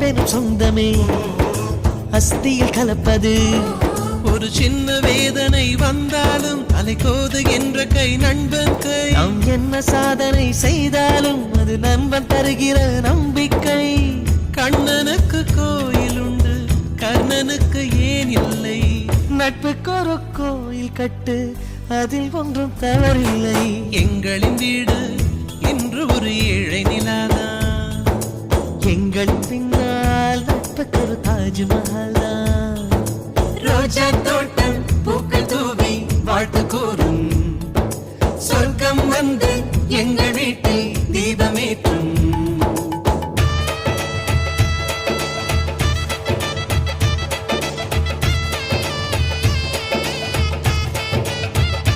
அன்பெனும் சொந்தமே அஸ்தியில் கலப்பது. ஒரு சின்ன வேதனை வந்தாலும் அலைக்கோது என்ற கை நண்பன் கை. நாம் என்ன சாதனை செய்தாலும் அது நண்பன் தருகிற நம்பிக்கை. கண்ணனுக்கு கோயில் உண்டு, கர்ணனுக்கு ஏன் இல்லை? நட்புக்கு ஒரு கோயில் கட்டு, அதில் ஒன்றும் தவறில்லை. எங்களின் வீடு இன்று ஒரு ஏழை நிலாதான். எங்களின் பின்னால் நட்புக்கு ஒரு தாஜ்மஹால் தான். ரோஜா தோட்டம் பூக்கள் தூவி வாழ்த்து கூறும் சொர்க்கம் வந்து எங்கள் வீட்டில் தீபமேற்றும்.